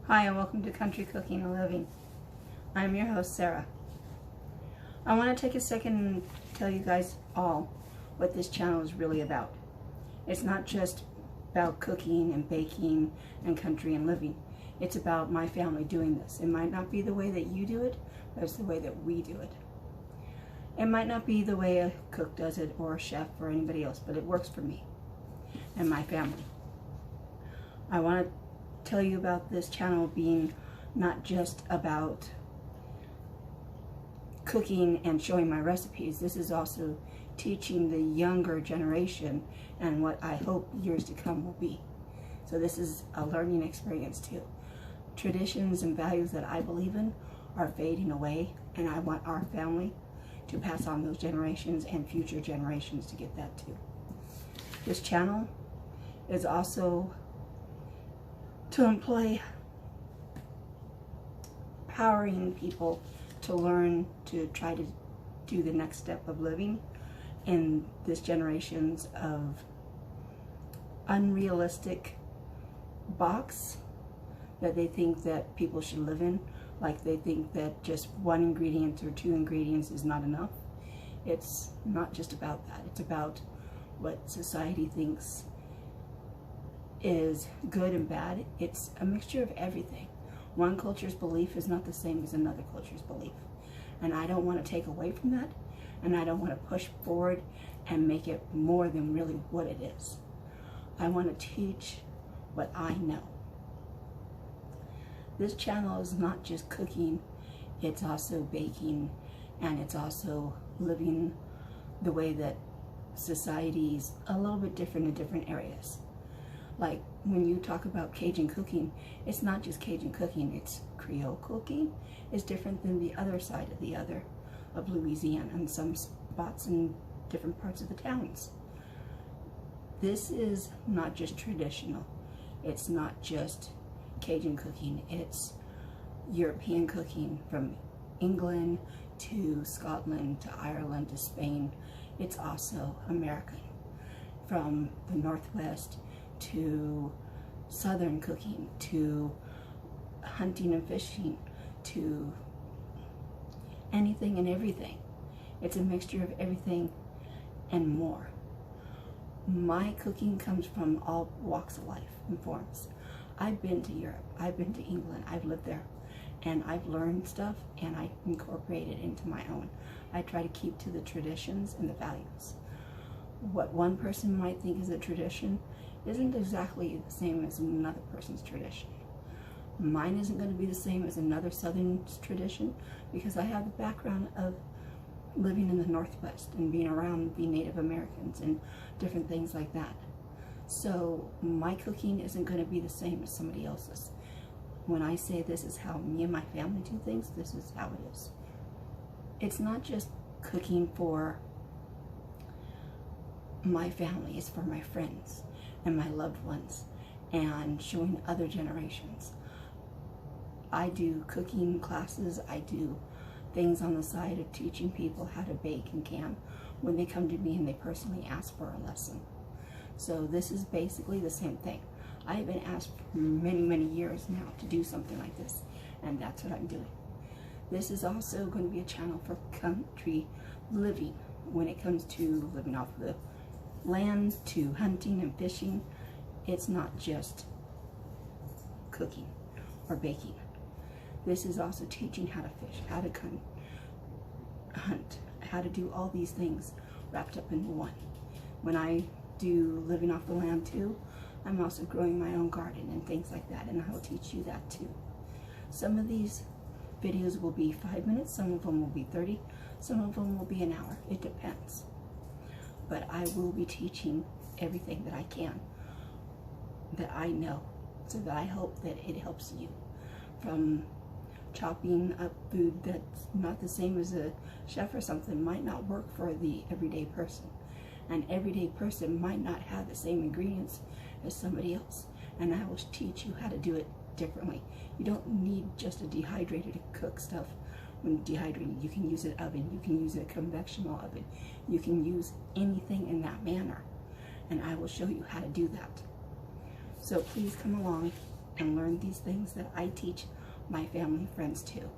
Hi, and welcome to Country Cooking and Living. I'm your host, Sarah. I want to take a second and tell you guys all what this channel is really about. It's not just about cooking and baking and country and living. It's about my family doing this. It might not be the way that you do it, but it's the way that we do it. It might not be the way a cook does it or a chef or anybody else, but it works for me and my family. I want to tell you about this channel being not just about cooking and showing my recipes. This is also teaching the younger generation and what I hope years to come will be. So this is a learning experience too. Traditions and values that I believe in are fading away, and I want our family to pass on those generations and future generations to get that too. This channel is also to employ empowering people to learn to try to do the next step of living in this generations of unrealistic box that they think that people should live in. Like they think that just one ingredient or two ingredients is not enough. It's not just about that. It's about what society thinks is good and bad. It's a mixture of everything. One culture's belief is not the same as another culture's belief. And I don't want to take away from that, and I don't want to push forward and make it more than really what it is. I want to teach what I know. This channel is not just cooking, it's also baking, and it's also living the way that society's a little bit different in different areas. Like when you talk about Cajun cooking, it's not just Cajun cooking, it's Creole cooking. It's different than the other side of Louisiana and some spots in different parts of the towns. This is not just traditional. It's not just Cajun cooking. It's European cooking from England to Scotland to Ireland to Spain. It's also American, from the Northwest to Southern cooking, to hunting and fishing, to anything and everything. It's a mixture of everything and more. My cooking comes from all walks of life and forms. I've been to Europe, I've been to England, I've lived there, and I've learned stuff and I incorporate it into my own. I try to keep to the traditions and the values. What one person might think is a tradition isn't exactly the same as another person's tradition. Mine isn't going to be the same as another Southern's tradition because I have the background of living in the Northwest and being around the Native Americans and different things like that. So my cooking isn't going to be the same as somebody else's. When I say this is how me and my family do things, this is how it is. It's not just cooking for my family, it's for my friends and my loved ones and showing other generations. I do cooking classes, I do things on the side of teaching people how to bake and can when they come to me and they personally ask for a lesson. So this is basically the same thing. I have been asked for many years now to do something like this, and that's what I'm doing. This is also going to be a channel for country living when it comes to living off the land, to hunting and fishing. It's not just cooking or baking. This is also teaching how to fish, how to hunt, how to do all these things wrapped up into one. When I do living off the land too, I'm also growing my own garden and things like that, and I will teach you that too. Some of these videos will be 5 minutes, some of them will be 30, some of them will be an hour. It depends. But I will be teaching everything that I can, that I know, so that I hope that it helps you. From chopping up food that's not the same as a chef or something might not work for the everyday person. An everyday person might not have the same ingredients as somebody else, and I will teach you how to do it differently. You don't need just a dehydrator to cook stuff. When dehydrated, you can use an oven, you can use a conventional oven, you can use anything in that manner, and I will show you how to do that. So please come along and learn these things that I teach my family and friends too.